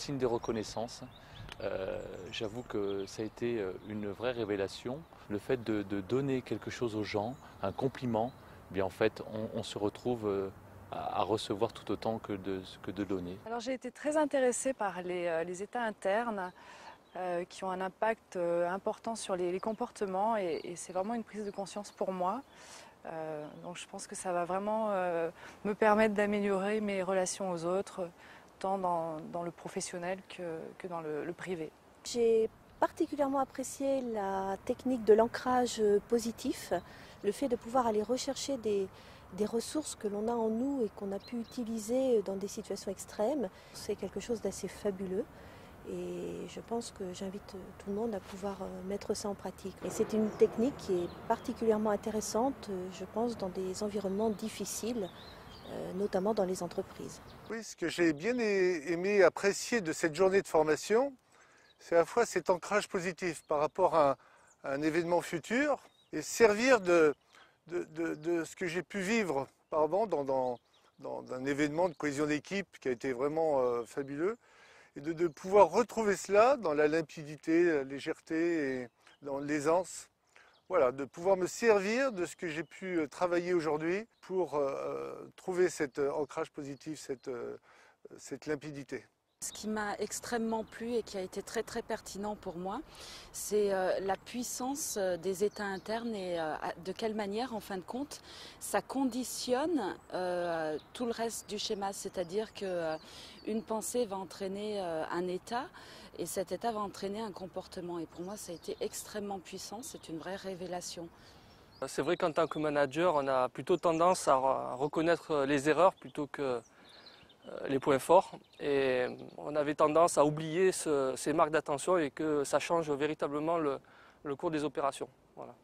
signe de reconnaissance. J'avoue que ça a été une vraie révélation. Le fait de donner quelque chose aux gens, un compliment, eh bien en fait on se retrouve à recevoir tout autant que de donner. Alors j'ai été très intéressée par les états internes qui ont un impact important sur les comportements et c'est vraiment une prise de conscience pour moi. Donc je pense que ça va vraiment me permettre d'améliorer mes relations aux autres, tant dans le professionnel que dans le privé. J'ai particulièrement apprécié la technique de l'ancrage positif, le fait de pouvoir aller rechercher des ressources que l'on a en nous et qu'on a pu utiliser dans des situations extrêmes. C'est quelque chose d'assez fabuleux. Et je pense que j'invite tout le monde à pouvoir mettre ça en pratique. Et c'est une technique qui est particulièrement intéressante, je pense, dans des environnements difficiles, notamment dans les entreprises. Oui, ce que j'ai bien aimé apprécier de cette journée de formation, c'est à la fois cet ancrage positif par rapport à un événement futur et servir de ce que j'ai pu vivre auparavant dans un événement de cohésion d'équipe qui a été vraiment fabuleux. Et de pouvoir retrouver cela dans la limpidité, la légèreté et dans l'aisance. Voilà, de pouvoir me servir de ce que j'ai pu travailler aujourd'hui pour trouver cet ancrage positif, cette limpidité. Ce qui m'a extrêmement plu et qui a été très très pertinent pour moi, c'est la puissance des états internes et de quelle manière, en fin de compte, ça conditionne tout le reste du schéma. C'est-à-dire qu'une pensée va entraîner un état et cet état va entraîner un comportement. Et pour moi, ça a été extrêmement puissant, c'est une vraie révélation. C'est vrai qu'en tant que manager, on a plutôt tendance à reconnaître les erreurs plutôt que les points forts et on avait tendance à oublier ces marques d'attention et que ça change véritablement le cours des opérations. Voilà.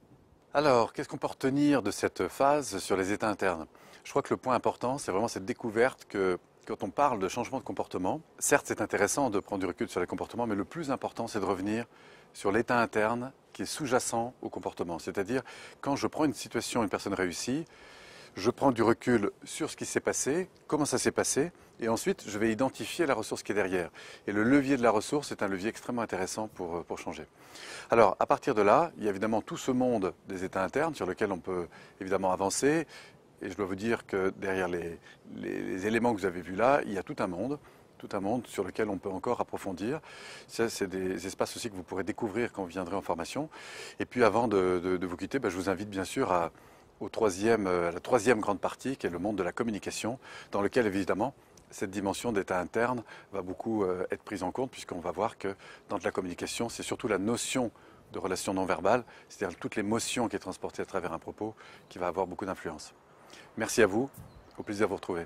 Alors, qu'est-ce qu'on peut retenir de cette phase sur les états internes? Je crois que le point important, c'est vraiment cette découverte que quand on parle de changement de comportement, certes c'est intéressant de prendre du recul sur les comportements, mais le plus important c'est de revenir sur l'état interne qui est sous-jacent au comportement. C'est-à-dire, quand je prends une situation, une personne réussie, je prends du recul sur ce qui s'est passé, comment ça s'est passé, et ensuite je vais identifier la ressource qui est derrière. Et le levier de la ressource est un levier extrêmement intéressant pour changer. Alors à partir de là, il y a évidemment tout ce monde des états internes sur lequel on peut évidemment avancer. Et je dois vous dire que derrière les éléments que vous avez vus là, il y a tout un monde sur lequel on peut encore approfondir. Ça, c'est des espaces aussi que vous pourrez découvrir quand vous viendrez en formation. Et puis avant de vous quitter, je vous invite bien sûr à la troisième grande partie, qui est le monde de la communication, dans lequel évidemment cette dimension d'état interne va beaucoup être prise en compte, puisqu'on va voir que dans de la communication, c'est surtout la notion de relation non verbale, c'est-à-dire toute l'émotion qui est transportée à travers un propos, qui va avoir beaucoup d'influence. Merci à vous, au plaisir de vous retrouver.